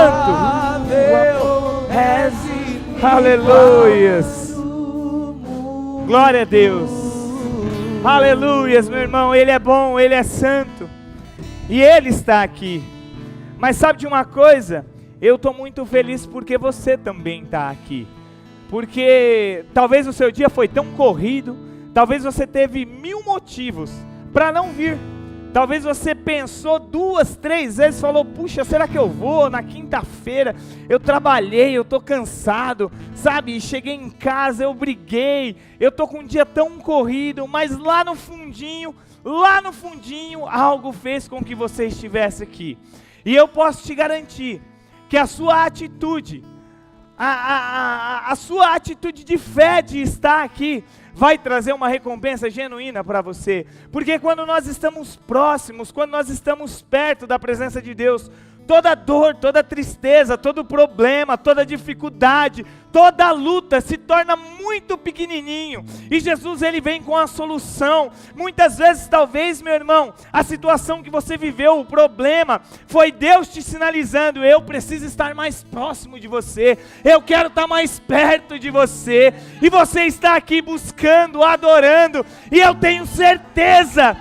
santo. Aleluias. Glória a Deus. Aleluias, meu irmão. Ele é bom, Ele é santo. E Ele está aqui. Mas sabe de uma coisa? Eu estou muito feliz porque você também está aqui. Porque talvez o seu dia foi tão corrido. Talvez você teve 1000 motivos para não vir. Talvez você pensou 2, 3 vezes, falou, puxa, será que eu vou na quinta-feira? Eu trabalhei, eu estou cansado, sabe? Cheguei em casa, eu briguei, eu estou com um dia tão corrido, mas lá no fundinho, algo fez com que você estivesse aqui. E eu posso te garantir que a sua atitude, a sua atitude de fé de estar aqui, vai trazer uma recompensa genuína para você, porque quando nós estamos próximos, quando nós estamos perto da presença de Deus, toda dor, toda tristeza, todo problema, toda dificuldade, toda luta se torna muito pequenininho, e Jesus ele vem com a solução. Muitas vezes talvez, meu irmão, a situação que você viveu, o problema, foi Deus te sinalizando, eu preciso estar mais próximo de você, eu quero estar mais perto de você, e você está aqui buscando, adorando, e eu tenho certeza,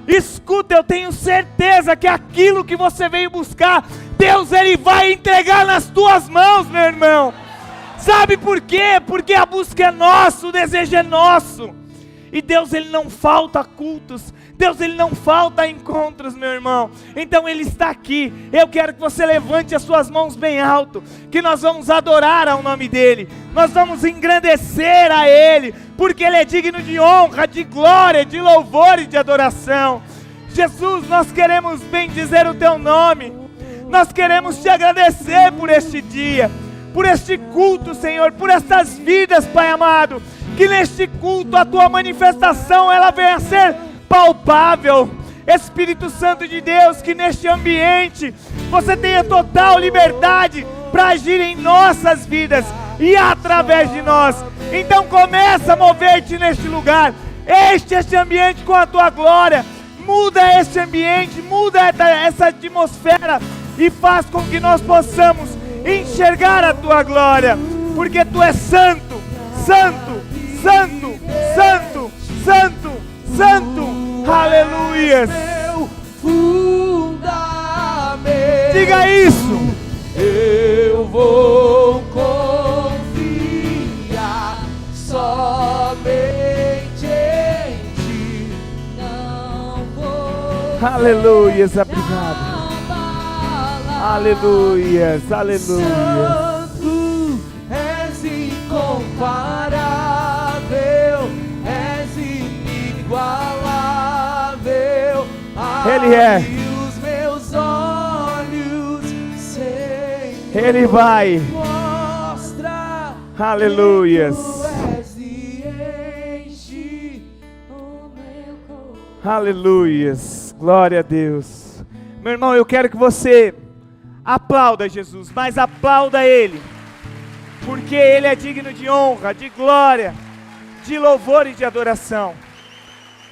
escuta, eu tenho certeza que aquilo que você veio buscar, Deus ele vai entregar nas tuas mãos, meu irmão. Sabe por quê? Porque a busca é nossa, o desejo é nosso. E Deus ele não falta cultos, Deus ele não falta encontros, meu irmão. Então ele está aqui. Eu quero que você levante as suas mãos bem alto, que nós vamos adorar ao nome dele. Nós vamos engrandecer a ele, porque ele é digno de honra, de glória, de louvor e de adoração. Jesus, nós queremos bendizer o teu nome. Nós queremos te agradecer por este dia, por este culto, Senhor, por estas vidas, Pai amado. Que neste culto a tua manifestação ela venha a ser palpável. Espírito Santo de Deus, que neste ambiente você tenha total liberdade para agir em nossas vidas e através de nós. Então começa a mover-te neste lugar, este ambiente com a tua glória. Muda este ambiente, muda essa atmosfera e faz com que nós possamos enxergar a tua glória, porque tu és santo, santo, santo, santo, santo, santo. Aleluias. Diga isso. Eu vou confiar somente em ti. Não vou. Aleluias, obrigado. Aleluias, aleluias. Santo, és incomparável, és inigualável. Ele é. Os meus olhos, Senhor, Ele vai. mostra. Aleluias. Aleluias. Glória a Deus. Meu irmão, eu quero que você aplauda Jesus, mas aplauda Ele, porque Ele é digno de honra, de glória, de louvor e de adoração.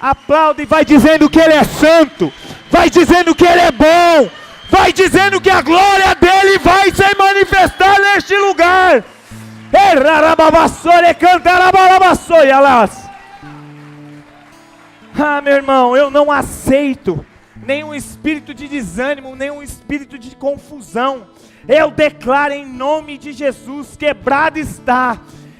Aplauda e vai dizendo que Ele é santo, vai dizendo que Ele é bom, vai dizendo que a glória dEle vai se manifestar neste lugar. Ah, meu irmão, eu não aceito nenhum espírito de desânimo, nenhum espírito de confusão. Eu declaro em nome de Jesus, quebrado está.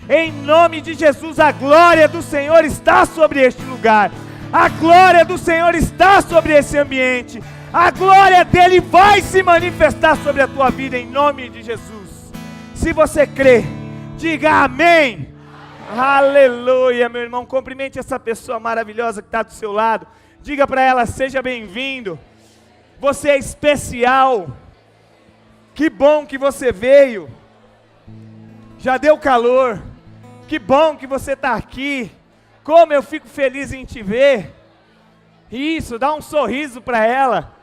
Em nome de Jesus, a glória do Senhor está sobre este lugar. A glória do Senhor está sobre esse ambiente. A glória dEle vai se manifestar sobre a tua vida em nome de Jesus. Se você crê, diga amém. Aleluia, meu irmão. Cumprimente essa pessoa maravilhosa que está do seu lado. Diga para ela, seja bem-vindo. Você é especial. Que bom que você veio. Já deu calor. Que bom que você está aqui. Como eu fico feliz em te ver. Isso, dá um sorriso para ela.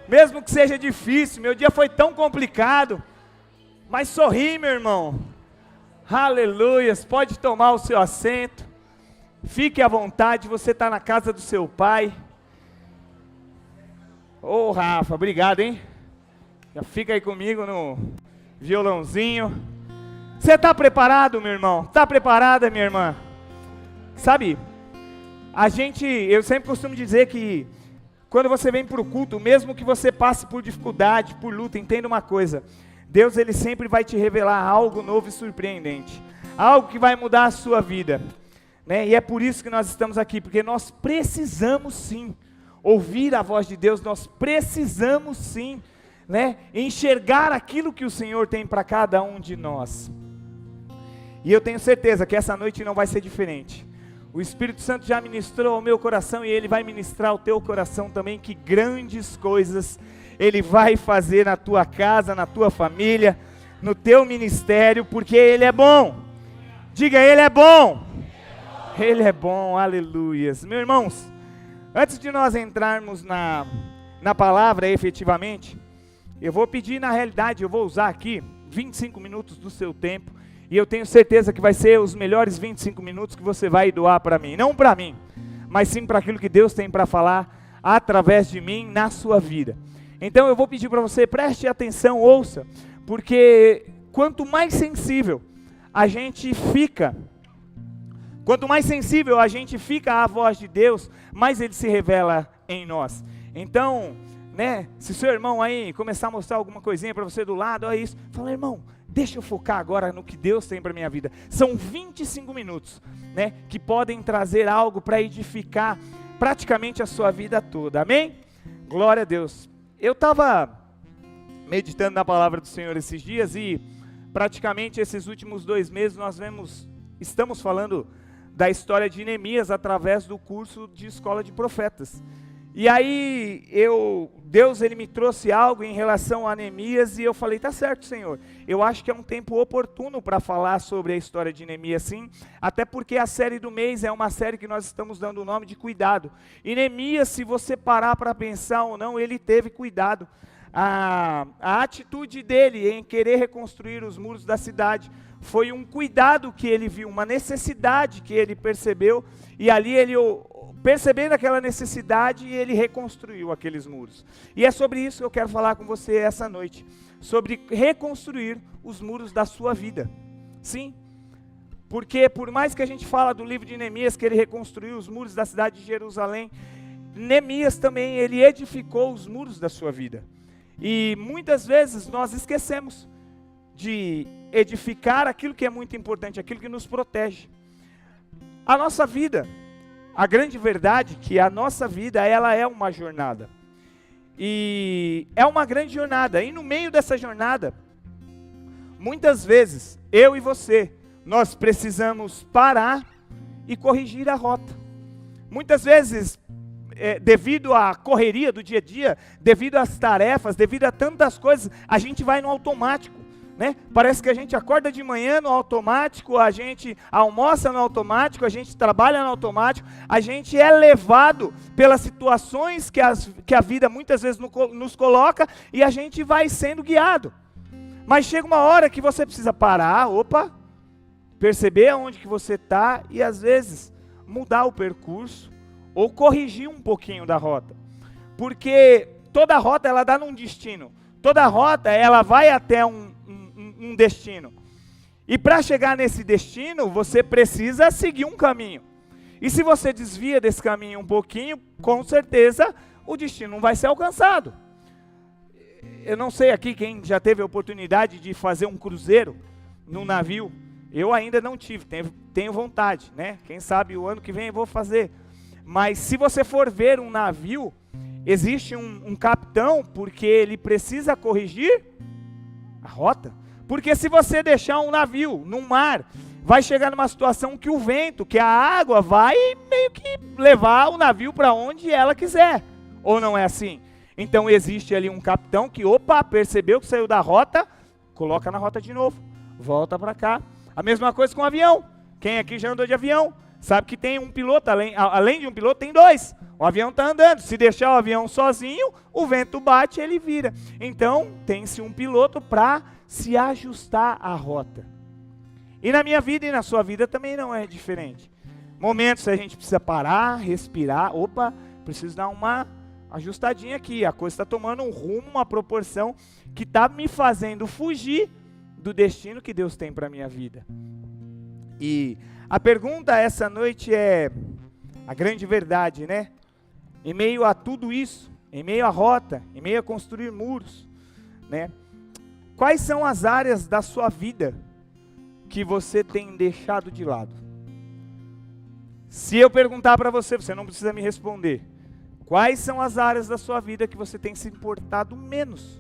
Mesmo que seja difícil, meu dia foi tão complicado. Mas sorri, meu irmão. Aleluias, pode tomar o seu assento. Fique à vontade, você está na casa do seu pai. Ô Rafa, obrigado, hein? Já fica aí comigo violãozinho. Você está preparado, meu irmão? Está preparada, minha irmã? Sabe, eu sempre costumo dizer que quando você vem para o culto, mesmo que você passe por dificuldade, por luta, entenda uma coisa: Deus, Ele sempre vai te revelar algo novo e surpreendente, algo que vai mudar a sua vida, né? E é por isso que nós estamos aqui, porque nós precisamos sim ouvir a voz de Deus, nós precisamos sim, né, enxergar aquilo que o Senhor tem para cada um de nós. E eu tenho certeza que essa noite não vai ser diferente. O Espírito Santo já ministrou ao meu coração e Ele vai ministrar ao teu coração também, que grandes coisas Ele vai fazer na tua casa, na tua família, no teu ministério, porque Ele é bom. Diga, Ele é bom. Ele é bom, aleluias. Meus irmãos, antes de nós entrarmos na palavra efetivamente, eu vou pedir, na realidade, eu vou usar aqui 25 minutos do seu tempo, e eu tenho certeza que vai ser os melhores 25 minutos que você vai doar para mim. Não para mim, mas sim para aquilo que Deus tem para falar através de mim na sua vida. Então eu vou pedir para você, preste atenção, ouça, porque quanto mais sensível a gente fica à voz de Deus, mais Ele se revela em nós. Então, né, se seu irmão aí começar a mostrar alguma coisinha para você do lado, olha isso, fala: irmão, deixa eu focar agora no que Deus tem para a minha vida. São 25 minutos, né, que podem trazer algo para edificar praticamente a sua vida toda, amém? Glória a Deus. Eu estava meditando na palavra do Senhor esses dias e praticamente esses últimos 2 meses estamos falando da história de Neemias através do curso de escola de profetas. E aí, Deus ele me trouxe algo em relação a Neemias e eu falei: tá certo, Senhor, eu acho que é um tempo oportuno para falar sobre a história de Neemias, sim, até porque a série do mês é uma série que nós estamos dando o nome de cuidado. E Neemias, se você parar para pensar ou não, ele teve cuidado. A atitude dele em querer reconstruir os muros da cidade foi um cuidado que ele viu, uma necessidade que ele percebeu, e ali percebendo aquela necessidade, ele reconstruiu aqueles muros. E é sobre isso que eu quero falar com você essa noite, sobre reconstruir os muros da sua vida. Sim, porque por mais que a gente fala do livro de Neemias, que ele reconstruiu os muros da cidade de Jerusalém, Neemias também, ele edificou os muros da sua vida. E muitas vezes nós esquecemos de edificar aquilo que é muito importante, aquilo que nos protege. A nossa vida, a grande verdade é que a nossa vida, ela é uma jornada. E é uma grande jornada. E no meio dessa jornada, muitas vezes, eu e você, nós precisamos parar e corrigir a rota. Muitas vezes, devido à correria do dia a dia, devido às tarefas, devido a tantas coisas, a gente vai no automático, né? Parece que a gente acorda de manhã no automático, a gente almoça no automático, a gente trabalha no automático, a gente é levado pelas situações que a vida muitas vezes nos coloca e a gente vai sendo guiado. Mas chega uma hora que você precisa parar, perceber aonde que você está e às vezes mudar o percurso, ou corrigir um pouquinho da rota, porque toda rota ela dá num destino, toda rota ela vai até um destino, e para chegar nesse destino, você precisa seguir um caminho, e se você desvia desse caminho um pouquinho, com certeza o destino não vai ser alcançado. Eu não sei aqui quem já teve a oportunidade de fazer um cruzeiro num navio, eu ainda não tive, tenho vontade, né? Quem sabe o ano que vem eu vou fazer. Mas se você for ver um navio, existe um capitão, porque ele precisa corrigir a rota. Porque se você deixar um navio no mar, vai chegar numa situação que o vento, que a água vai meio que levar o navio para onde ela quiser. Ou não é assim? Então existe ali um capitão que, percebeu que saiu da rota, coloca na rota de novo, volta para cá. A mesma coisa com o avião. Quem aqui já andou de avião? Sabe que tem um piloto, além de um piloto, tem 2. O avião está andando. Se deixar o avião sozinho, o vento bate e ele vira. Então, tem-se um piloto para se ajustar à rota. E na minha vida e na sua vida também não é diferente. Momentos a gente precisa parar, respirar. Preciso dar uma ajustadinha aqui. A coisa está tomando um rumo, uma proporção que está me fazendo fugir do destino que Deus tem para a minha vida. E a pergunta essa noite é a grande verdade, né? Em meio a tudo isso, em meio à rota, em meio a construir muros, né? Quais são as áreas da sua vida que você tem deixado de lado? Se eu perguntar para você, você não precisa me responder. Quais são as áreas da sua vida que você tem se importado menos?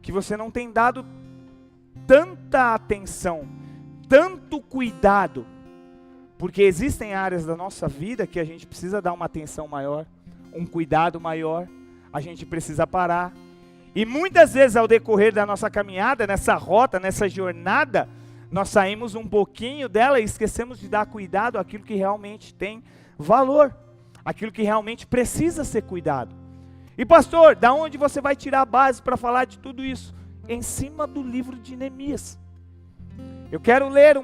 Que você não tem dado tanta atenção, tanto cuidado? Porque existem áreas da nossa vida que a gente precisa dar uma atenção maior, um cuidado maior, a gente precisa parar. E muitas vezes ao decorrer da nossa caminhada, nessa rota, nessa jornada, nós saímos um pouquinho dela e esquecemos de dar cuidado àquilo que realmente tem valor, aquilo que realmente precisa ser cuidado. E pastor, da onde você vai tirar a base para falar de tudo isso? Em cima do livro de Neemias. Eu quero ler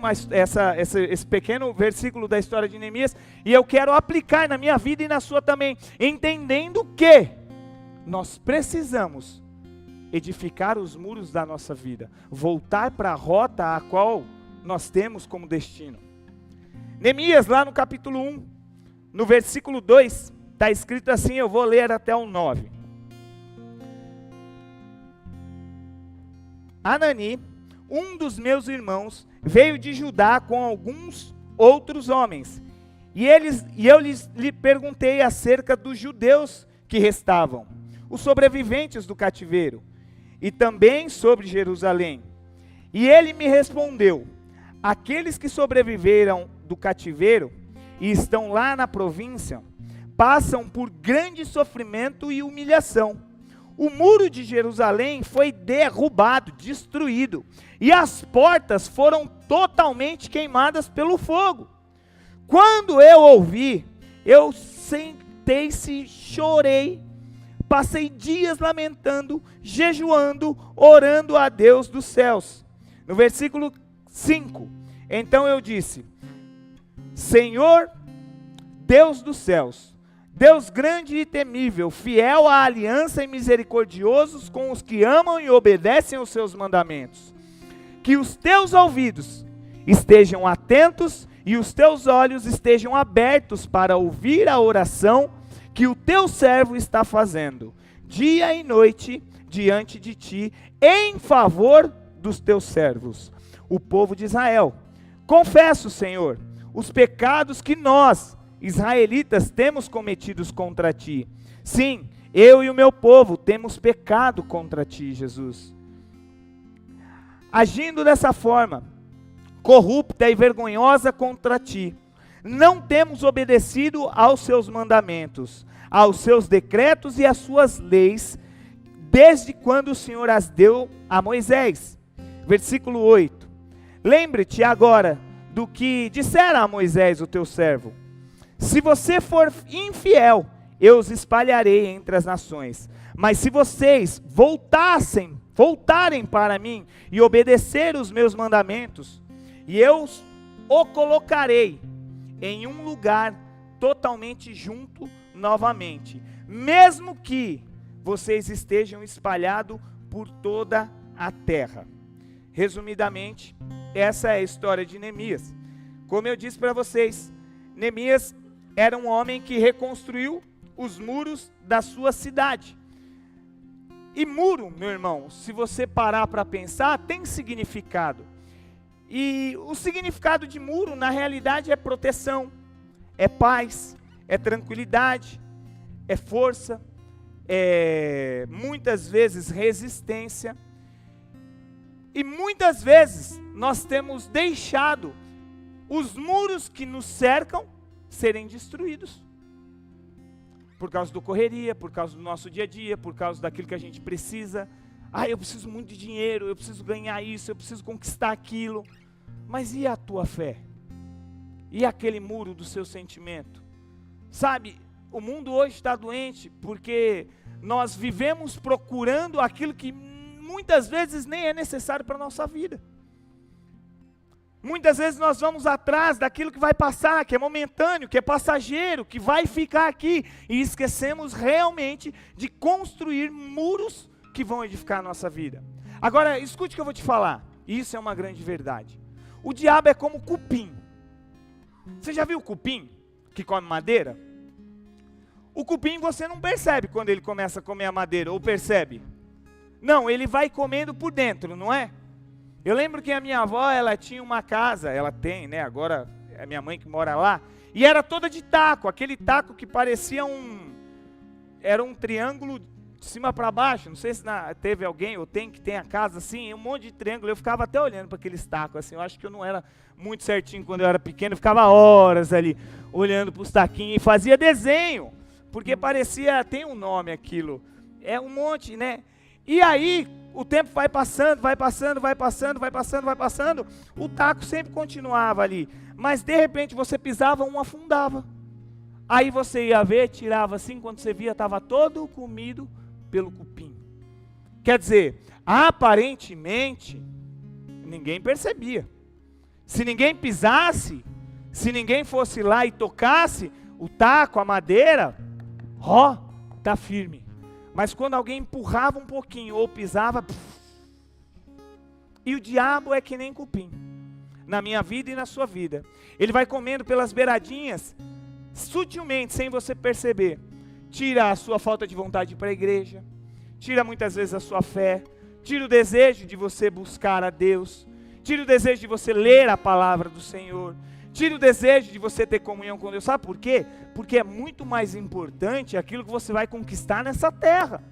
esse pequeno versículo da história de Neemias e eu quero aplicar na minha vida e na sua também, entendendo que nós precisamos edificar os muros da nossa vida, voltar para a rota a qual nós temos como destino. Neemias, lá no capítulo 1, no versículo 2, está escrito assim, eu vou ler até o 9. Hanani, um dos meus irmãos, veio de Judá com alguns outros homens, e eu lhe perguntei acerca dos judeus que restavam, os sobreviventes do cativeiro, e também sobre Jerusalém. E ele me respondeu, aqueles que sobreviveram do cativeiro e estão lá na província, passam por grande sofrimento e humilhação. O muro de Jerusalém foi derrubado, destruído, e as portas foram totalmente queimadas pelo fogo. Quando eu ouvi, eu sentei-se, chorei, passei dias lamentando, jejuando, orando a Deus dos céus. No versículo 5, então eu disse, Senhor, Deus dos céus, Deus grande e temível, fiel à aliança e misericordiosos com os que amam e obedecem aos seus mandamentos, que os teus ouvidos estejam atentos e os teus olhos estejam abertos para ouvir a oração que o teu servo está fazendo, dia e noite, diante de ti, em favor dos teus servos, o povo de Israel. Confesso, Senhor, os pecados que nós, israelitas, temos cometidos contra ti. Sim, eu e o meu povo temos pecado contra ti, Jesus. Agindo dessa forma, corrupta e vergonhosa contra ti, não temos obedecido aos seus mandamentos, aos seus decretos e às suas leis, desde quando o Senhor as deu a Moisés. Versículo 8. Lembre-te agora do que dissera a Moisés, o teu servo. Se você for infiel, eu os espalharei entre as nações. Mas se vocês voltarem para mim e obedecer os meus mandamentos, e eu o colocarei em um lugar totalmente junto novamente, mesmo que vocês estejam espalhados por toda a terra. Resumidamente, essa é a história de Neemias. Como eu disse para vocês, Neemias era um homem que reconstruiu os muros da sua cidade. E muro, meu irmão, se você parar para pensar, tem significado. E o significado de muro, na realidade, é proteção, é paz, é tranquilidade, é força, é muitas vezes resistência. E muitas vezes nós temos deixado os muros que nos cercam serem destruídos. Por causa da correria, por causa do nosso dia a dia, por causa daquilo que a gente precisa. Eu preciso muito de dinheiro, eu preciso ganhar isso, eu preciso conquistar aquilo. Mas e a tua fé? E aquele muro do seu sentimento? Sabe, o mundo hoje está doente porque nós vivemos procurando aquilo que muitas vezes nem é necessário para a nossa vida. Muitas vezes nós vamos atrás daquilo que vai passar, que é momentâneo, que é passageiro, que vai ficar aqui, e esquecemos realmente de construir muros que vão edificar a nossa vida. Agora, escute o que eu vou te falar, Isso é uma grande verdade. O diabo é como cupim. Você já viu o cupim que come madeira? O cupim você não percebe quando ele começa a comer a madeira, ou percebe? Não, ele vai comendo por dentro, não é? Eu lembro que a minha avó, ela tinha uma casa, ela tem, né, agora é minha mãe que mora lá, e era toda de taco, aquele taco que parecia era um triângulo de cima para baixo, não sei se teve alguém ou tem que tem a casa assim, um monte de triângulo, eu ficava até olhando para aqueles tacos assim, eu acho que eu não era muito certinho quando eu era pequeno, eu ficava horas ali, olhando para os taquinhos e fazia desenho, porque parecia, tem um nome aquilo, é um monte, né? E aí, o tempo vai passando, o taco sempre continuava ali, mas de repente você pisava, um afundava. Aí você ia ver, tirava assim, quando você via, estava todo comido pelo cupim. Quer dizer, aparentemente, ninguém percebia. Se ninguém pisasse, se ninguém fosse lá e tocasse, o taco, a madeira, tá firme. Mas quando alguém empurrava um pouquinho ou pisava, e o diabo é que nem cupim, na minha vida e na sua vida. Ele vai comendo pelas beiradinhas, sutilmente, sem você perceber. Tira a sua falta de vontade para a igreja, tira muitas vezes a sua fé, tira o desejo de você buscar a Deus, tira o desejo de você ler a palavra do Senhor, tira o desejo de você ter comunhão com Deus. Sabe por quê? Porque é muito mais importante aquilo que você vai conquistar nessa terra.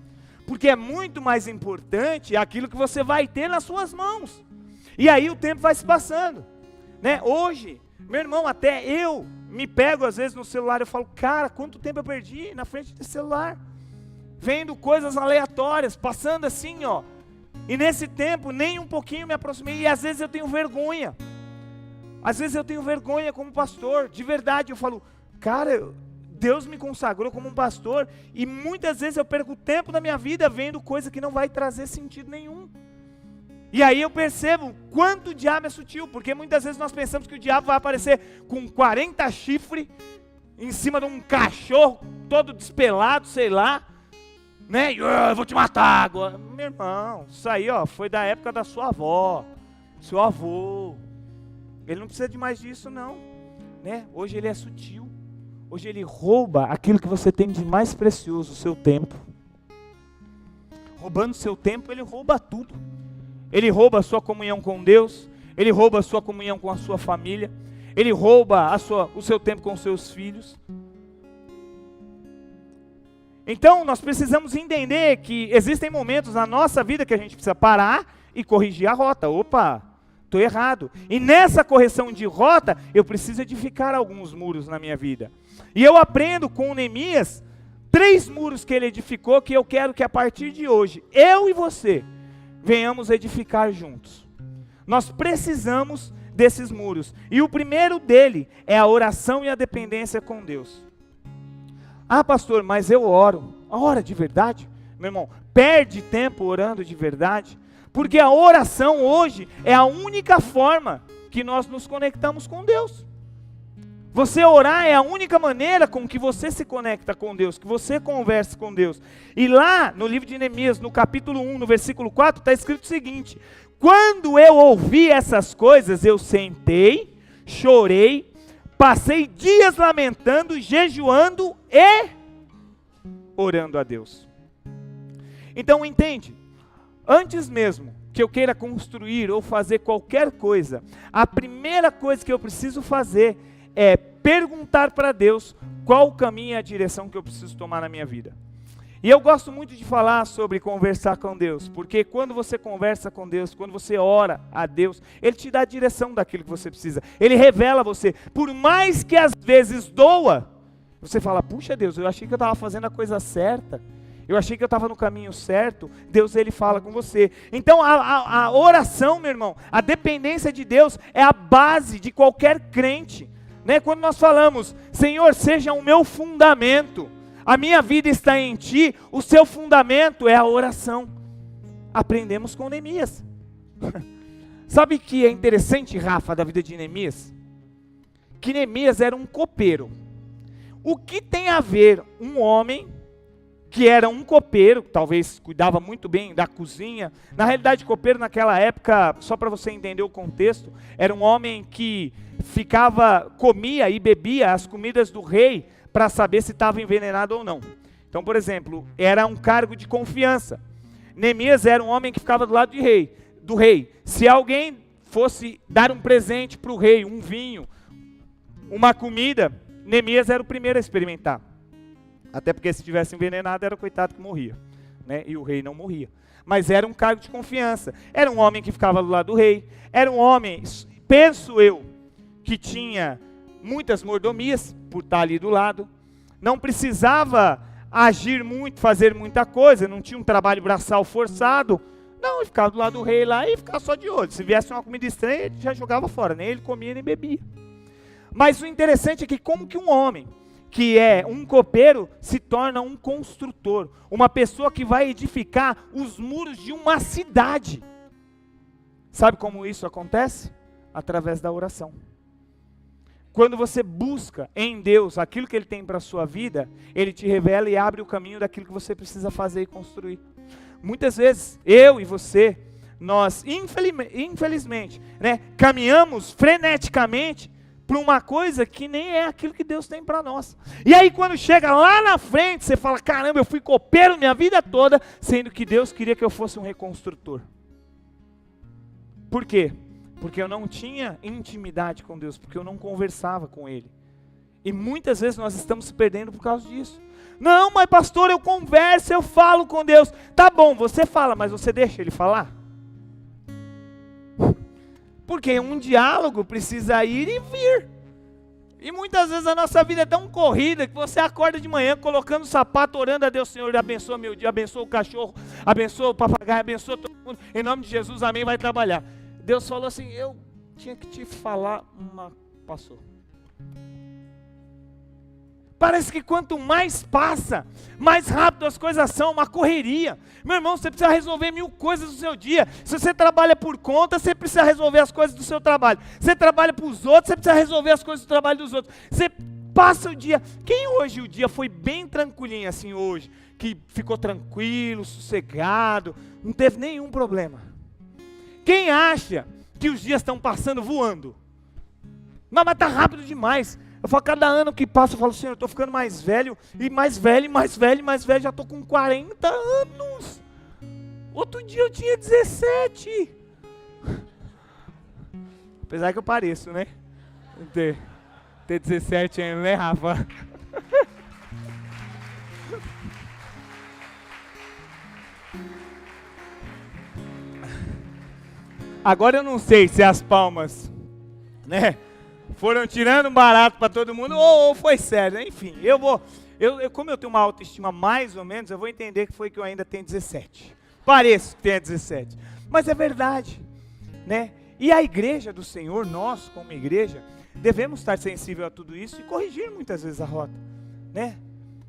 Porque é muito mais importante aquilo que você vai ter nas suas mãos. E aí o tempo vai se passando, né? Hoje, meu irmão, até eu me pego às vezes no celular, eu falo, cara, quanto tempo eu perdi na frente desse celular, vendo coisas aleatórias, passando assim, ó. E nesse tempo, nem um pouquinho me aproximei, e às vezes eu tenho vergonha. Às vezes eu tenho vergonha como pastor, de verdade, eu falo, cara, Deus me consagrou como um pastor, e muitas vezes eu perco tempo da minha vida vendo coisa que não vai trazer sentido nenhum. E aí eu percebo quanto o diabo é sutil, porque muitas vezes nós pensamos que o diabo vai aparecer com 40 chifres, em cima de um cachorro, todo despelado, sei lá, né, e eu vou te matar agora. Meu irmão, isso aí, ó, foi da época da sua avó, seu avô. Ele não precisa de mais disso não, né? Hoje ele é sutil, hoje ele rouba aquilo que você tem de mais precioso, o seu tempo. Roubando seu tempo, ele rouba tudo. Ele rouba a sua comunhão com Deus, ele rouba a sua comunhão com a sua família, ele rouba o seu tempo com os seus filhos. Então nós precisamos entender que existem momentos na nossa vida que a gente precisa parar e corrigir a rota. Opa! Estou errado. E nessa correção de rota, eu preciso edificar alguns muros na minha vida. E eu aprendo com Neemias 3 muros que ele edificou, que eu quero que a partir de hoje, eu e você, venhamos edificar juntos. Nós precisamos desses muros. E o primeiro dele é a oração e a dependência com Deus. Ah, pastor, mas eu oro. Ora de verdade? Meu irmão, perde tempo orando de verdade. Porque a oração hoje é a única forma que nós nos conectamos com Deus. Você orar é a única maneira com que você se conecta com Deus, que você conversa com Deus. E lá no livro de Neemias, no capítulo 1, no versículo 4, está escrito o seguinte: quando eu ouvi essas coisas, eu sentei, chorei, passei dias lamentando, jejuando e orando a Deus. Então entende? Antes mesmo que eu queira construir ou fazer qualquer coisa, a primeira coisa que eu preciso fazer é perguntar para Deus qual o caminho e a direção que eu preciso tomar na minha vida. E eu gosto muito de falar sobre conversar com Deus, porque quando você conversa com Deus, quando você ora a Deus, Ele te dá a direção daquilo que você precisa, Ele revela a você, por mais que às vezes doa, você fala, puxa Deus, eu achei que eu estava fazendo a coisa certa, eu achei que eu estava no caminho certo. Deus, Ele fala com você. Então a oração, meu irmão, a dependência de Deus é a base de qualquer crente, né? Quando nós falamos, Senhor, seja o meu fundamento, a minha vida está em Ti, o seu fundamento é a oração. Aprendemos com Neemias. Sabe o que é interessante, Rafa, da vida de Neemias? Que Neemias era um copeiro. O que tem a ver um homem que era um copeiro, talvez cuidava muito bem da cozinha. Na realidade, copeiro naquela época, só para você entender o contexto, era um homem que comia e bebia as comidas do rei para saber se estava envenenado ou não. Então, por exemplo, era um cargo de confiança. Neemias era um homem que ficava do lado do rei. Se alguém fosse dar um presente para o rei, um vinho, uma comida, Neemias era o primeiro a experimentar. Até porque se tivesse envenenado, era o coitado que morria, né? E o rei não morria. Mas era um cargo de confiança. Era um homem que ficava do lado do rei. Era um homem, penso eu, que tinha muitas mordomias por estar ali do lado. Não precisava agir muito, fazer muita coisa. Não tinha um trabalho braçal forçado. Não, ele ficava do lado do rei lá e ficava só de olho. Se viesse uma comida estranha, ele já jogava fora. Nem ele comia, nem bebia. Mas o interessante é que como que um homem que é um copeiro se torna um construtor, uma pessoa que vai edificar os muros de uma cidade. Sabe como isso acontece? Através da oração. Quando você busca em Deus aquilo que Ele tem para a sua vida, Ele te revela e abre o caminho daquilo que você precisa fazer e construir. Muitas vezes, eu e você, nós infelizmente, né, caminhamos freneticamente para uma coisa que nem é aquilo que Deus tem para nós. E aí quando chega lá na frente, você fala, caramba, eu fui copeiro minha vida toda, sendo que Deus queria que eu fosse um reconstrutor. Por quê? Porque eu não tinha intimidade com Deus, porque eu não conversava com Ele. E muitas vezes nós estamos se perdendo por causa disso. Não, mas pastor, eu converso, eu falo com Deus. Tá bom, você fala, mas você deixa Ele falar? Porque um diálogo precisa ir e vir. E muitas vezes a nossa vida é tão corrida que você acorda de manhã colocando o sapato, orando a Deus, Senhor, abençoa meu dia, abençoa o cachorro, abençoa o papagaio, abençoa todo mundo. Em nome de Jesus, amém, vai trabalhar. Deus falou assim, eu tinha que te falar, passou. Parece que quanto mais passa, mais rápido as coisas são, uma correria. Meu irmão, você precisa resolver 1000 coisas no seu dia. Se você trabalha por conta, você precisa resolver as coisas do seu trabalho. Você trabalha para os outros, você precisa resolver as coisas do trabalho dos outros. Você passa o dia. Quem hoje o dia foi bem tranquilinho assim hoje? Que ficou tranquilo, sossegado, não teve nenhum problema. Quem acha que os dias estão passando voando? Mas está rápido demais. Eu falo, cada ano que passa, eu falo, Senhor, eu estou ficando mais velho, e mais velho, mais velho, mais velho, já estou com 40 anos. Outro dia eu tinha 17. Apesar que eu pareço, né? Ter 17 anos, né, Rafa? Agora eu não sei se as palmas, né, foram tirando um barato para todo mundo, ou foi sério, enfim, como eu tenho uma autoestima mais ou menos, eu vou entender que foi que eu ainda tenho 17, pareço que tenho 17, mas é verdade, né, e a igreja do Senhor, nós como igreja, devemos estar sensível a tudo isso e corrigir muitas vezes a rota, né,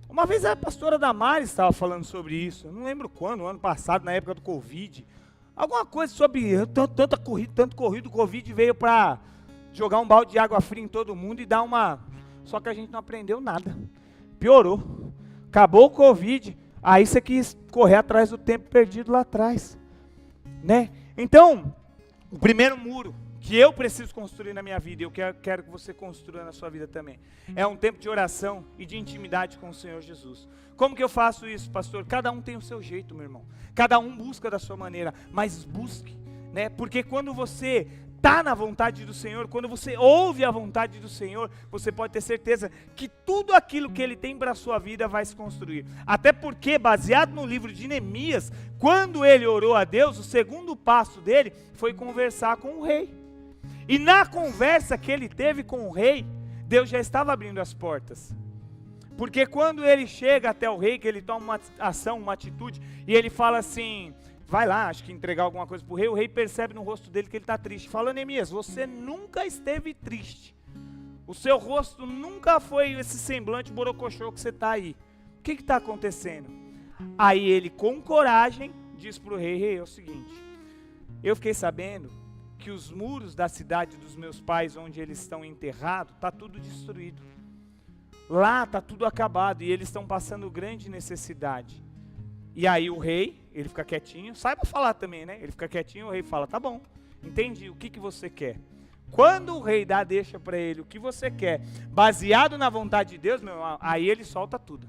uma vez a pastora Damares estava falando sobre isso, eu não lembro quando, ano passado, na época do Covid, alguma coisa sobre tanto corrido, o Covid veio para jogar um balde de água fria em todo mundo e dar uma... Só que a gente não aprendeu nada. Piorou. Acabou o Covid, aí você quis correr atrás do tempo perdido lá atrás. Né? Então, o primeiro muro que eu preciso construir na minha vida, e eu quero que você construa na sua vida também, é um tempo de oração e de intimidade com o Senhor Jesus. Como que eu faço isso, pastor? Cada um tem o seu jeito, meu irmão. Cada um busca da sua maneira, mas busque, né? Porque quando você está na vontade do Senhor, quando você ouve a vontade do Senhor, você pode ter certeza que tudo aquilo que Ele tem para a sua vida vai se construir. Até porque, baseado no livro de Neemias, quando ele orou a Deus, o segundo passo dele foi conversar com o rei. E na conversa que ele teve com o rei, Deus já estava abrindo as portas. Porque quando ele chega até o rei, que ele toma uma ação, uma atitude, e ele fala assim, vai lá, acho que entregar alguma coisa para o rei percebe no rosto dele que ele está triste. Fala, Neemias, você nunca esteve triste. O seu rosto nunca foi esse semblante borocochô que você está aí. O que está acontecendo? Aí ele, com coragem, diz para o rei, é o seguinte, eu fiquei sabendo que os muros da cidade dos meus pais, onde eles estão enterrados, está tudo destruído. lá está tudo acabado e eles estão passando grande necessidade. E aí o rei, ele fica quietinho, saiba falar também, né? Ele fica quietinho, o rei fala, tá bom, entendi, o que você quer? Quando o rei deixa para ele o que você quer, baseado na vontade de Deus, meu irmão, aí ele solta tudo.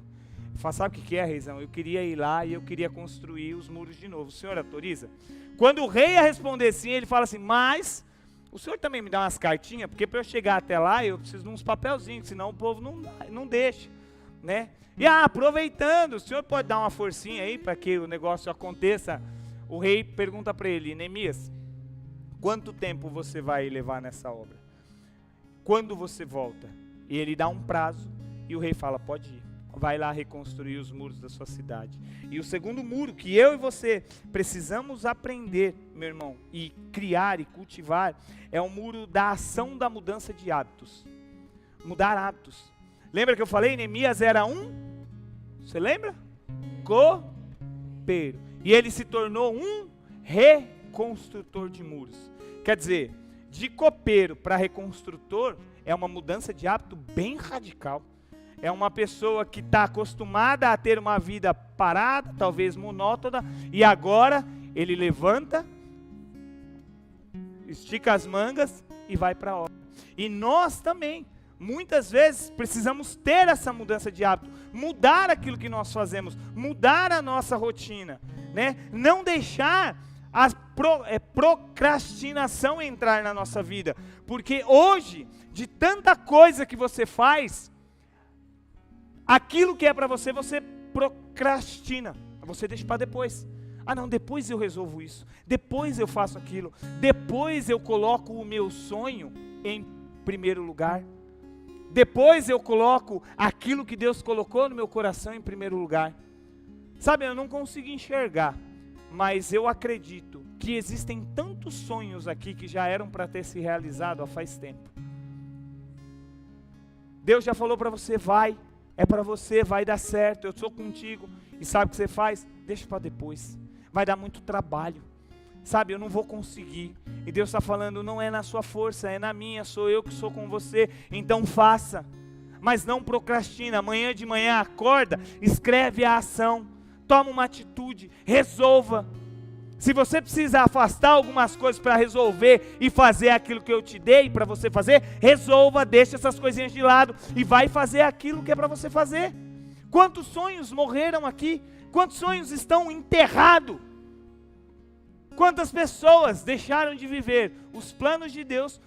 Ele fala, sabe o que é, reizão? Eu queria ir lá e eu queria construir os muros de novo. O senhor autoriza? Quando o rei ia responder sim, ele fala assim, mas o senhor também me dá umas cartinhas, porque para eu chegar até lá eu preciso de uns papelzinhos, senão o povo não deixa, né? E aproveitando, o senhor pode dar uma forcinha aí para que o negócio aconteça? O rei pergunta para ele, Neemias, quanto tempo você vai levar nessa obra? Quando você volta? E ele dá um prazo e o rei fala, pode ir. Vai lá reconstruir os muros da sua cidade. E o segundo muro que eu e você precisamos aprender, meu irmão, e criar e cultivar, é o muro da ação da mudança de hábitos. Mudar hábitos. Lembra que eu falei? Neemias era você lembra? Copeiro. E ele se tornou um reconstrutor de muros. Quer dizer, de copeiro para reconstrutor é uma mudança de hábito bem radical. É uma pessoa que está acostumada a ter uma vida parada, talvez monótona, e agora ele levanta, estica as mangas e vai para a obra. E nós também, muitas vezes, precisamos ter essa mudança de hábito, mudar aquilo que nós fazemos, mudar a nossa rotina, né? Não deixar a procrastinação entrar na nossa vida, porque hoje, de tanta coisa que você faz, aquilo que é para você, você procrastina, você deixa para depois. Ah não, depois eu resolvo isso, depois eu faço aquilo, depois eu coloco o meu sonho em primeiro lugar, depois eu coloco aquilo que Deus colocou no meu coração em primeiro lugar. Sabe, eu não consigo enxergar, mas eu acredito que existem tantos sonhos aqui que já eram para ter se realizado há faz tempo. Deus já falou para você, vai. É para você, vai dar certo, eu sou contigo. E sabe o que você faz? Deixa para depois. Vai dar muito trabalho. Sabe, eu não vou conseguir. E Deus está falando, não é na sua força, é na minha, sou eu que sou com você. Então faça. Mas não procrastina. Amanhã de manhã acorda, escreve a ação. Toma uma atitude, resolva. Se você precisa afastar algumas coisas para resolver e fazer aquilo que eu te dei para você fazer, resolva, deixa essas coisinhas de lado e vai fazer aquilo que é para você fazer. Quantos sonhos morreram aqui? Quantos sonhos estão enterrados? Quantas pessoas deixaram de viver os planos de Deus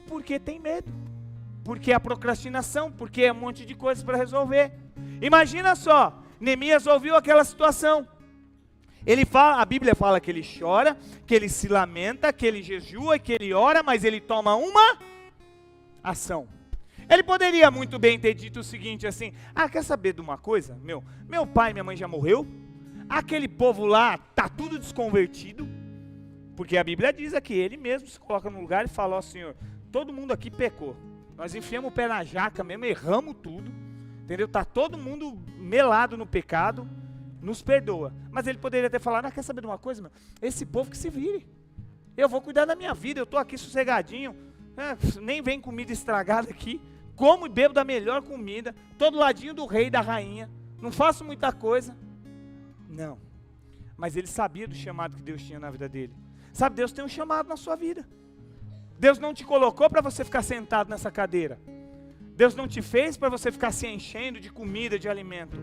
porque tem medo? Porque a procrastinação, porque é um monte de coisas para resolver. Imagina só, Neemias ouviu aquela situação. Ele fala, a Bíblia fala que ele chora, que ele se lamenta, que ele jejua, que ele ora, mas ele toma uma ação. Ele poderia muito bem ter dito o seguinte assim, quer saber de uma coisa? Meu pai e minha mãe já morreu, aquele povo lá está tudo desconvertido, porque a Bíblia diz aqui, ele mesmo se coloca no lugar e fala, ó Senhor, todo mundo aqui pecou, nós enfiamos o pé na jaca mesmo, erramos tudo, entendeu? Está todo mundo melado no pecado, nos perdoa. Mas ele poderia ter falado, quer saber de uma coisa, esse povo que se vire, eu vou cuidar da minha vida, eu estou aqui sossegadinho, nem vem comida estragada aqui, como e bebo da melhor comida, todo ladinho do rei e da rainha, não faço muita coisa. Não, mas ele sabia do chamado que Deus tinha na vida dele. Sabe, Deus tem um chamado na sua vida. Deus não te colocou para você ficar sentado nessa cadeira. Deus não te fez para você ficar se enchendo de comida, de alimento.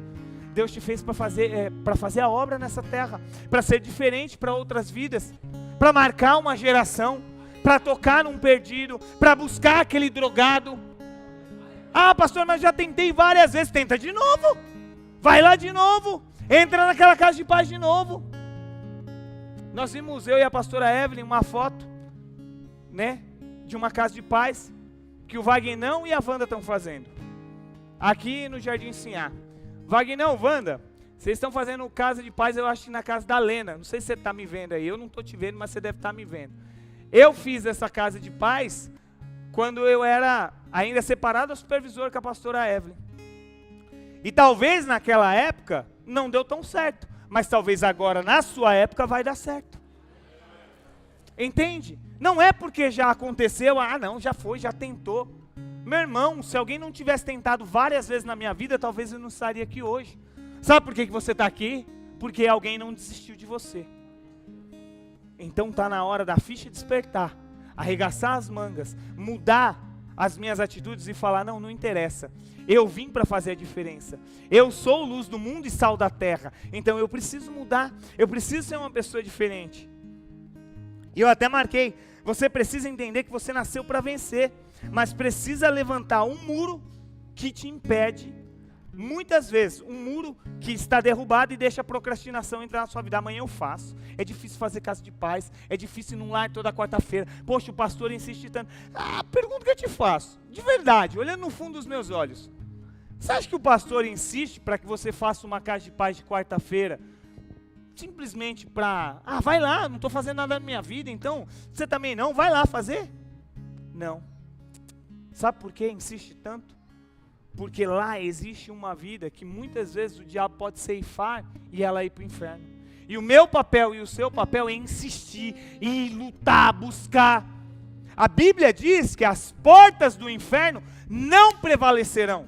Deus te fez para fazer a obra nessa terra, para ser diferente para outras vidas, para marcar uma geração, para tocar num perdido, para buscar aquele drogado. Pastor, mas já tentei várias vezes. Tenta de novo, vai lá de novo, entra naquela casa de paz de novo. Nós vimos, eu e a pastora Evelyn, uma foto, né, de uma casa de paz, que o Vagnão e a Wanda estão fazendo, aqui no Jardim Sinhá. Vagnão, Wanda, vocês estão fazendo casa de paz, eu acho que na casa da Lena, não sei se você está me vendo aí, eu não estou te vendo, mas você deve estar me vendo. Eu fiz essa casa de paz, quando eu era ainda separado do supervisor com a pastora Evelyn, e talvez naquela época, não deu tão certo, mas talvez agora na sua época vai dar certo, entende? Não é porque já aconteceu, não, já foi, já tentou, Meu irmão, se alguém não tivesse tentado várias vezes na minha vida, talvez eu não estaria aqui hoje. Sabe por que você está aqui? Porque alguém não desistiu de você. Então está na hora da ficha despertar, arregaçar as mangas, mudar as minhas atitudes e falar, não interessa. Eu vim para fazer a diferença. Eu sou luz do mundo e sal da terra. Então eu preciso mudar, eu preciso ser uma pessoa diferente. E eu até marquei, você precisa entender que você nasceu para vencer, mas precisa levantar um muro que te impede. Muitas vezes, um muro que está derrubado e deixa a procrastinação entrar na sua vida. Amanhã eu faço. É difícil fazer casa de paz. É difícil ir num lar toda quarta-feira. Poxa, o pastor insiste tanto. Pergunta que eu te faço. De verdade, olhando no fundo dos meus olhos. Você acha que o pastor insiste para que você faça uma casa de paz de quarta-feira? Simplesmente para... vai lá, não estou fazendo nada na minha vida, então você também não? Vai lá fazer? Não. Sabe por que insiste tanto? Porque lá existe uma vida que muitas vezes o diabo pode ceifar e ela ir para o inferno. E o meu papel e o seu papel é insistir, e lutar, buscar. A Bíblia diz que as portas do inferno não prevalecerão.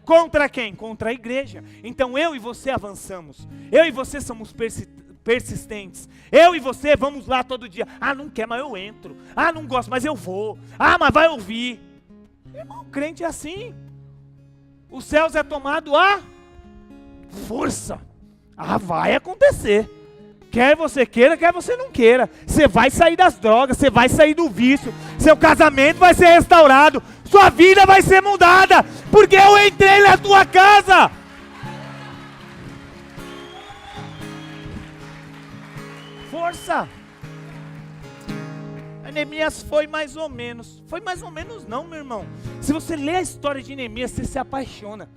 Contra quem? Contra a igreja. Então eu e você avançamos. Eu e você somos persistentes. Eu e você vamos lá todo dia. Não quer, mas eu entro. Não gosto, mas eu vou. Mas vai ouvir. Irmão, crente é assim. Os céus é tomado a força. Vai acontecer. Quer você queira, quer você não queira. Você vai sair das drogas, você vai sair do vício. Seu casamento vai ser restaurado. Sua vida vai ser mudada. Porque eu entrei na tua casa. Força. Neemias foi mais ou menos. Foi mais ou menos não, meu irmão. Se você lê a história de Neemias, você se apaixona.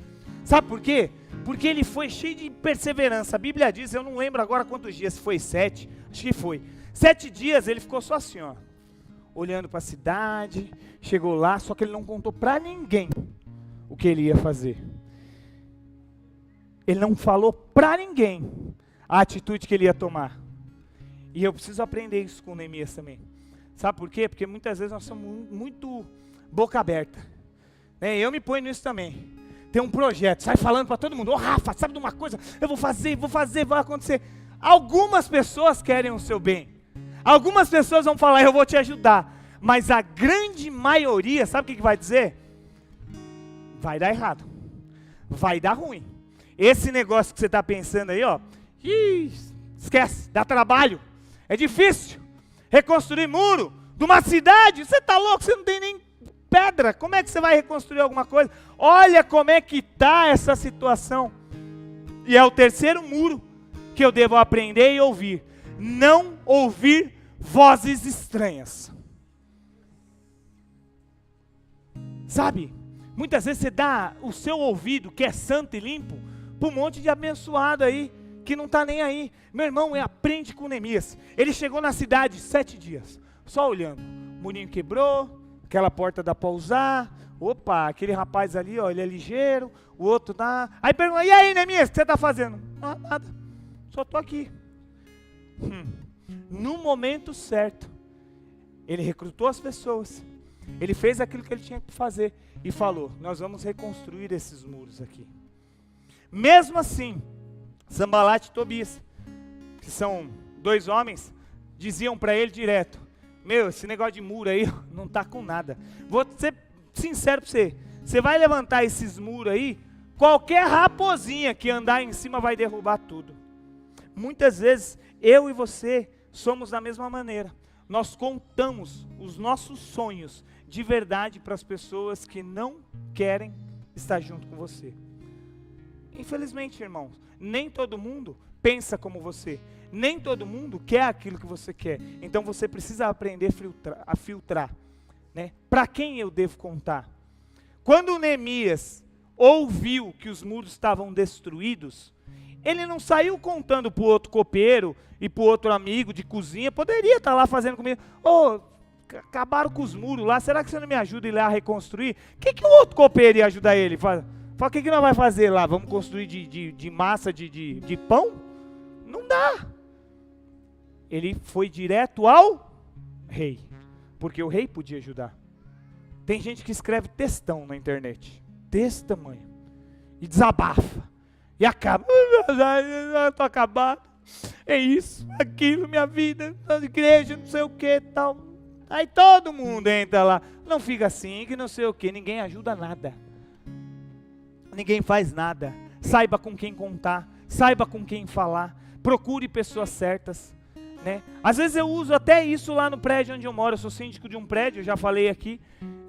Sabe por quê? Porque ele foi cheio de perseverança. A Bíblia diz, eu não lembro agora quantos dias, se foi 7, acho que foi. 7 dias ele ficou só assim, ó, olhando para a cidade, chegou lá, só que ele não contou para ninguém o que ele ia fazer. Ele não falou para ninguém a atitude que ele ia tomar. E eu preciso aprender isso com Neemias também. Sabe por quê? Porque muitas vezes nós somos muito boca aberta. Eu me ponho nisso também. Tem um projeto, sai falando para todo mundo. Rafa, sabe de uma coisa? Eu vou fazer, vai acontecer. Algumas pessoas querem o seu bem. Algumas pessoas vão falar, eu vou te ajudar. Mas a grande maioria, sabe o que vai dizer? Vai dar errado. Vai dar ruim. Esse negócio que você está pensando aí, esquece, dá trabalho. É difícil. Reconstruir muro de uma cidade, você está louco, você não tem nem pedra, como é que você vai reconstruir alguma coisa? Olha como é que está essa situação. E é o terceiro muro que eu devo aprender e ouvir. Não ouvir vozes estranhas. Sabe, muitas vezes você dá o seu ouvido, que é santo e limpo, para um monte de abençoado aí, que não está nem aí. Meu irmão, aprende com Neemias. Ele chegou na cidade 7 dias, só olhando. O murinho quebrou, aquela porta dá para usar. Opa, aquele rapaz ali, ele é ligeiro, o outro dá. Aí pergunta, e aí, Neemias, o que você está fazendo? Nada, só estou aqui. No momento certo, ele recrutou as pessoas, ele fez aquilo que ele tinha que fazer e falou, nós vamos reconstruir esses muros aqui. Mesmo assim, Sanbalat e Tobias, que são 2 homens, diziam para ele direto, esse negócio de muro aí não está com nada. Vou ser sincero para você, você vai levantar esses muros aí, qualquer raposinha que andar em cima vai derrubar tudo. Muitas vezes, eu e você somos da mesma maneira. Nós contamos os nossos sonhos de verdade para as pessoas que não querem estar junto com você. Infelizmente, irmãos, nem todo mundo pensa como você. Nem todo mundo quer aquilo que você quer. Então você precisa aprender a filtrar. Para quem eu devo contar? Quando Neemias ouviu que os muros estavam destruídos, ele não saiu contando para o outro copeiro e para o outro amigo de cozinha. Poderia estar lá fazendo comida. Acabaram com os muros lá, será que você não me ajuda a ir lá reconstruir? O que o outro copeiro ia ajudar ele? Fala, o que nós vamos fazer lá? Vamos construir de massa de pão? Não dá. Ele foi direto ao rei, porque o rei podia ajudar. Tem gente que escreve textão na internet. Desse tamanho. E desabafa. E acaba. Eu tô acabado. É isso, aquilo, minha vida, na igreja, não sei o que tal. Aí todo mundo entra lá. Não fica assim, que não sei o que. Ninguém ajuda nada. Ninguém faz nada. Saiba com quem contar. Saiba com quem falar. Procure pessoas certas. Né? Às vezes eu uso até isso lá no prédio onde eu moro. Eu sou síndico de um prédio, eu já falei aqui,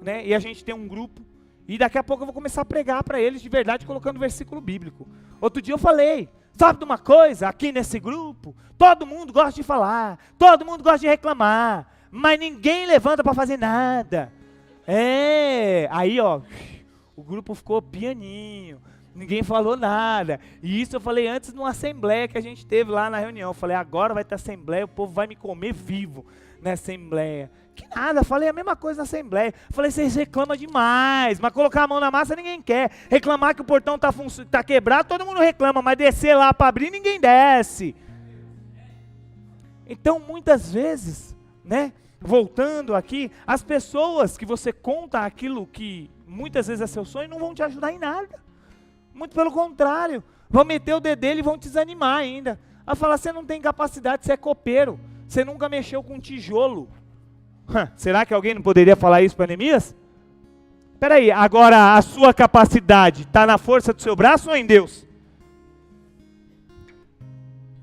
né? E a gente tem um grupo. E daqui a pouco eu vou começar a pregar para eles de verdade, colocando versículo bíblico. Outro dia eu falei, sabe de uma coisa? Aqui nesse grupo, todo mundo gosta de falar, todo mundo gosta de reclamar, mas ninguém levanta para fazer nada. Aí ó, o grupo ficou pianinho. Ninguém falou nada. E isso eu falei antes de uma assembleia que a gente teve lá na reunião. Eu falei, agora vai ter assembleia, o povo vai me comer vivo na assembleia. Que nada, falei a mesma coisa na assembleia. Falei, vocês reclamam demais, mas colocar a mão na massa ninguém quer. Reclamar que o portão tá quebrado, todo mundo reclama, mas descer lá para abrir, ninguém desce. Então, muitas vezes, né, voltando aqui, as pessoas que você conta aquilo que muitas vezes é seu sonho, não vão te ajudar em nada. Muito pelo contrário, vão meter o dedo dele e vão te desanimar ainda. Vai falar, você não tem capacidade, você é copeiro, você nunca mexeu com tijolo. Será que alguém não poderia falar isso para Neemias? Espera aí, agora a sua capacidade está na força do seu braço ou em Deus?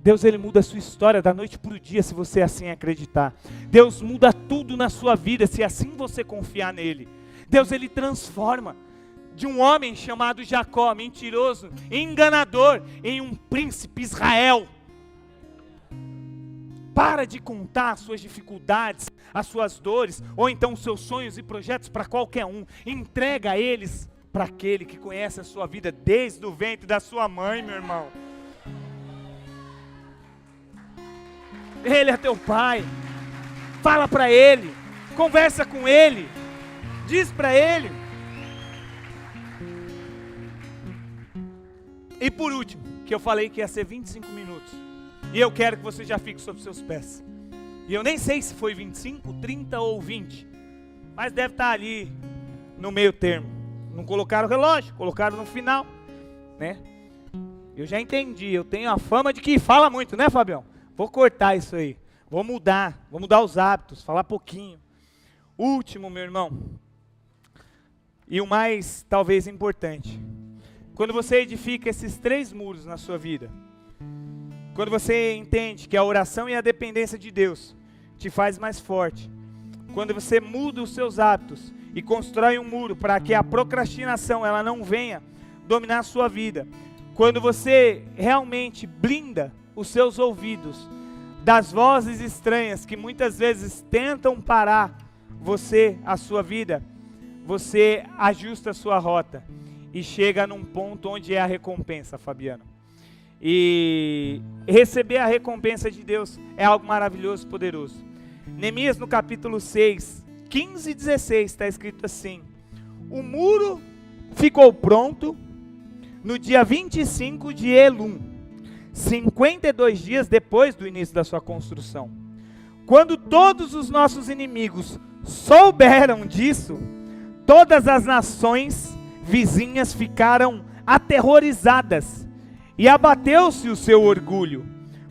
Deus, ele muda a sua história da noite para o dia, se você assim acreditar. Deus muda tudo na sua vida, se assim você confiar nele. Deus, ele transforma de um homem chamado Jacó, mentiroso, enganador, em um príncipe Israel. Para de contar as suas dificuldades, as suas dores, ou então os seus sonhos e projetos para qualquer um. Entrega eles para aquele que conhece a sua vida desde o ventre da sua mãe, meu irmão. Ele é teu pai. Fala para ele, conversa com ele, diz para ele. E por último, que eu falei que ia ser 25 minutos. E eu quero que você já fique sobre seus pés. E eu nem sei se foi 25, 30 ou 20. Mas deve estar ali no meio termo. Não colocaram o relógio, colocaram no final, né? Eu já entendi, eu tenho a fama de que fala muito, né, Fabião? Vou cortar isso aí. Vou mudar os hábitos, falar pouquinho. Último, meu irmão. E o mais, talvez, importante. Quando você edifica esses 3 muros na sua vida, quando você entende que a oração e a dependência de Deus te faz mais forte, quando você muda os seus hábitos e constrói um muro para que a procrastinação ela não venha dominar a sua vida, quando você realmente blinda os seus ouvidos das vozes estranhas que muitas vezes tentam parar você, a sua vida, você ajusta a sua rota e chega num ponto onde é a recompensa, Fabiano. E receber a recompensa de Deus é algo maravilhoso, poderoso. Neemias no capítulo 6, 15 e 16 está escrito assim: o muro ficou pronto no dia 25 de Elum, 52 dias depois do início da sua construção. Quando todos os nossos inimigos souberam disso, todas as nações vizinhas ficaram aterrorizadas e abateu-se o seu orgulho,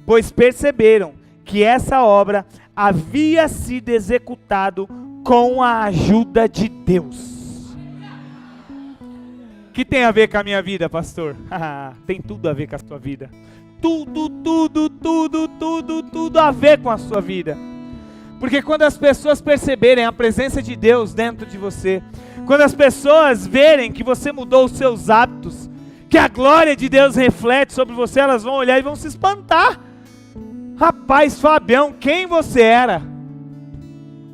pois perceberam que essa obra havia sido executado com a ajuda de Deus. Que tem a ver com a minha vida, pastor? Tem tudo a ver com a sua vida. Tudo a ver com a sua vida. Porque quando as pessoas perceberem a presença de Deus dentro de você, quando as pessoas verem que você mudou os seus hábitos, que a glória de Deus reflete sobre você, elas vão olhar e vão se espantar. Rapaz, Fabião, quem você era?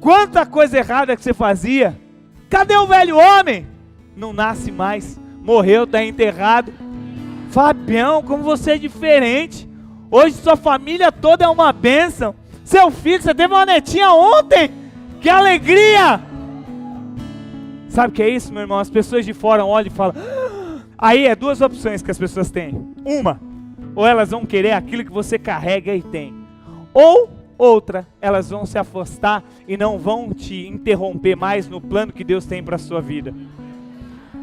Quanta coisa errada que você fazia. Cadê o velho homem? Não nasce mais, morreu, está enterrado. Fabião, como você é diferente. Hoje sua família toda é uma bênção. Seu filho, você teve uma netinha ontem. Que alegria! Sabe o que é isso, meu irmão? As pessoas de fora olham e falam. Aí é 2 opções que as pessoas têm. Uma, ou elas vão querer aquilo que você carrega e tem. Ou outra, elas vão se afastar e não vão te interromper mais no plano que Deus tem para a sua vida.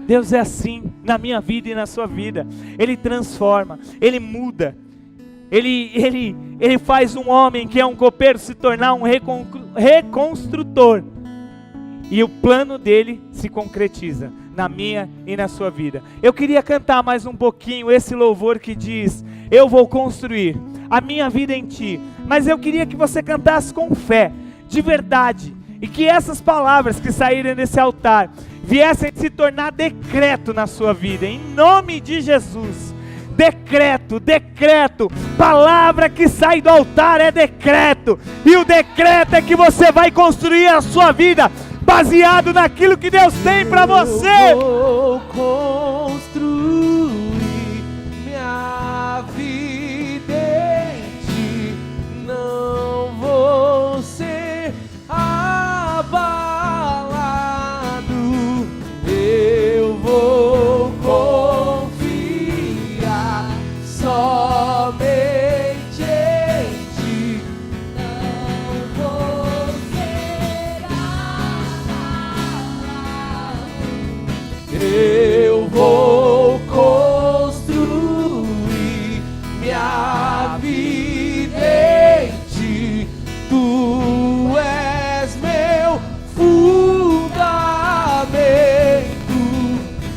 Deus é assim na minha vida e na sua vida. Ele transforma, Ele muda. Ele faz um homem que é um copeiro se tornar um reconstrutor. E o plano dele se concretiza na minha e na sua vida. Eu queria cantar mais um pouquinho esse louvor que diz: eu vou construir a minha vida em ti. Mas eu queria que você cantasse com fé, de verdade. E que essas palavras que saírem desse altar viessem se tornar decreto na sua vida, em nome de Jesus. Decreto, decreto, palavra que sai do altar é decreto, e o decreto é que você vai construir a sua vida baseado naquilo que Deus tem para você. Eu vou construir minha vida em ti, não vou ser abalado, eu vou confiar somente em ti, não vou ser abalado, eu vou construir minha vida em ti, tu és meu fundamento,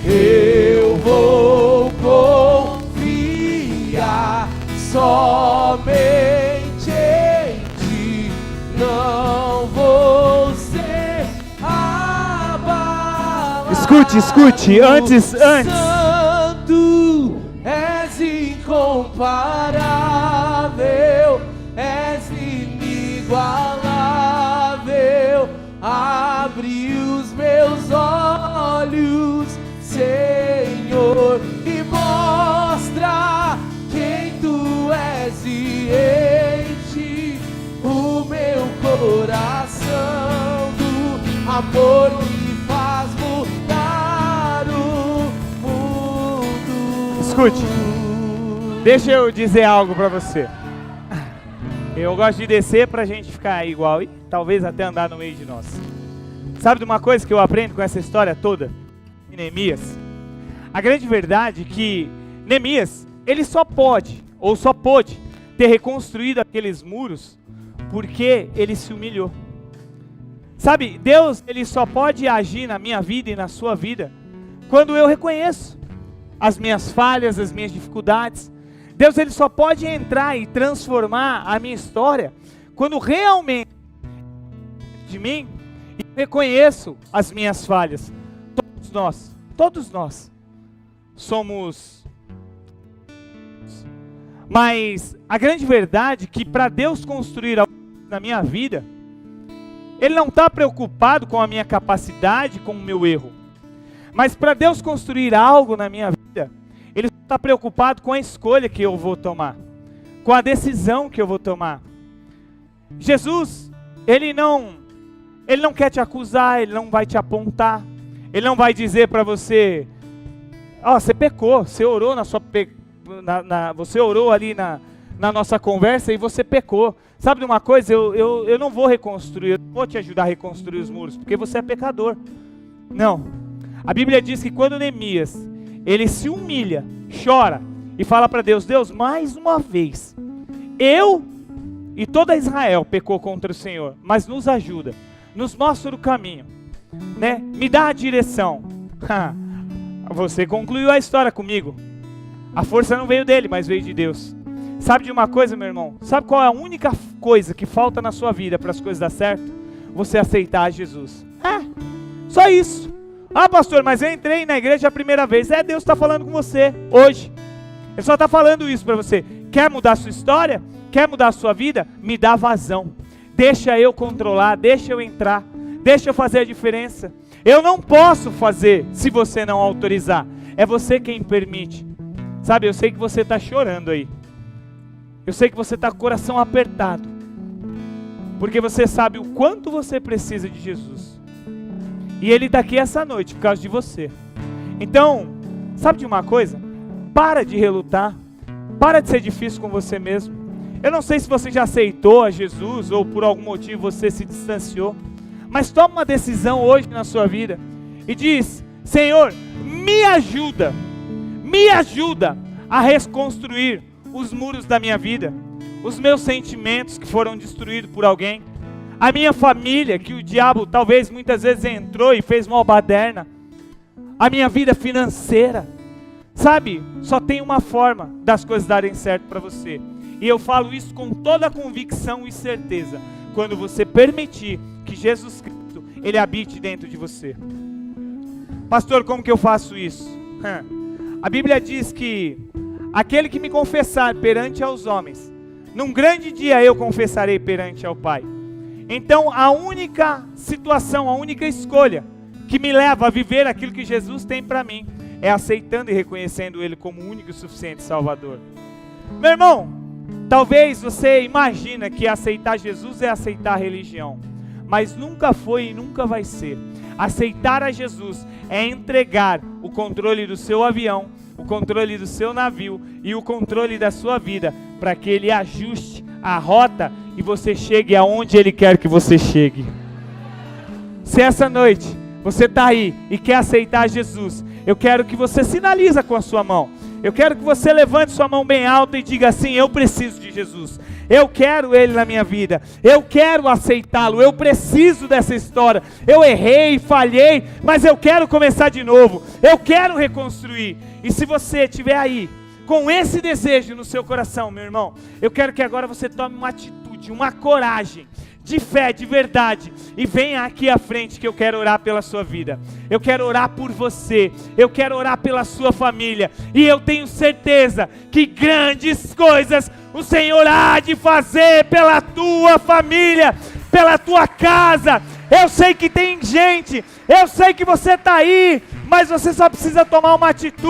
eu vou confiar somente em ti, não vou ser abalado. Escute, antes. Santo, és incomparável, és inigualável, abre os meus olhos, Senhor, e mostra quem tu és e enche o meu coração do amor que faz mudar o mundo. Escute, deixa eu dizer algo para você. Eu gosto de descer pra gente ficar igual e talvez até andar no meio de nós. Sabe de uma coisa que eu aprendo com essa história toda? Neemias. A grande verdade é que Neemias, ele só pôde ter reconstruído aqueles muros porque ele se humilhou. Sabe, Deus, ele só pode agir na minha vida e na sua vida quando eu reconheço as minhas falhas, as minhas dificuldades. Deus, ele só pode entrar e transformar a minha história quando realmente de mim e reconheço as minhas falhas. Todos nós somos. Mas a grande verdade é que para Deus construir algo na minha vida, Ele não está preocupado com a minha capacidade, com o meu erro. Mas para Deus construir algo na minha vida, Ele está preocupado com a escolha que eu vou tomar, com a decisão que eu vou tomar. Jesus, Ele não quer te acusar, Ele não vai te apontar, Ele não vai dizer para você: ó, você pecou, você orou você orou ali na nossa conversa e você pecou. Sabe de uma coisa? Eu não vou reconstruir, eu não vou te ajudar a reconstruir os muros, porque você é pecador. Não. A Bíblia diz que quando Neemias, ele se humilha, chora e fala para Deus: Deus, mais uma vez, eu e toda Israel pecou contra o Senhor, mas nos ajuda, nos mostra o caminho, né? Me dá a direção. Você concluiu a história comigo. A força não veio dele, mas veio de Deus. Sabe de uma coisa, meu irmão? Sabe qual é a única coisa que falta na sua vida para as coisas dar certo? Você aceitar Jesus. Só isso. Ah, pastor, mas eu entrei na igreja a primeira vez. Deus está falando com você hoje. Ele só está falando isso para você. Quer mudar a sua história? Quer mudar a sua vida? Me dá vazão. Deixa eu controlar, deixa eu entrar, deixa eu fazer a diferença. Eu não posso fazer se você não autorizar. É você quem permite. Sabe, eu sei que você está chorando aí. Eu sei que você está com o coração apertado. Porque você sabe o quanto você precisa de Jesus. E Ele está aqui essa noite por causa de você. Então, sabe de uma coisa? Para de relutar. Para de ser difícil com você mesmo. Eu não sei se você já aceitou a Jesus ou por algum motivo você se distanciou, mas toma uma decisão hoje na sua vida e diz: Senhor, me ajuda a reconstruir os muros da minha vida, os meus sentimentos que foram destruídos por alguém, a minha família que o diabo talvez muitas vezes entrou e fez uma baderna, a minha vida financeira. Sabe, só tem uma forma das coisas darem certo para você, e eu falo isso com toda a convicção e certeza, quando você permitir que Jesus Cristo, Ele habite dentro de você. Pastor, como que eu faço isso? A Bíblia diz que aquele que me confessar perante aos homens, num grande dia eu confessarei perante ao Pai. Então a única situação, a única escolha que me leva a viver aquilo que Jesus tem para mim, é aceitando e reconhecendo Ele como o único e suficiente Salvador. Meu irmão, talvez você imagina que aceitar Jesus é aceitar a religião, mas nunca foi e nunca vai ser. Aceitar a Jesus é entregar o controle do seu avião, o controle do seu navio e o controle da sua vida, para que Ele ajuste a rota e você chegue aonde Ele quer que você chegue. Se essa noite você está aí e quer aceitar Jesus, eu quero que você sinalize com a sua mão. Eu quero que você levante sua mão bem alta e diga assim: eu preciso de Jesus. Eu quero Ele na minha vida. Eu quero aceitá-lo. Eu preciso dessa história. Eu errei, falhei, mas eu quero começar de novo. Eu quero reconstruir. E se você estiver aí com esse desejo no seu coração, meu irmão, eu quero que agora você tome uma atitude, uma coragem de fé, de verdade, e venha aqui à frente que eu quero orar pela sua vida. Eu quero orar por você, eu quero orar pela sua família, e eu tenho certeza que grandes coisas o Senhor há de fazer pela tua família, pela tua casa. Eu sei que tem gente, eu sei que você está aí, mas você só precisa tomar uma atitude.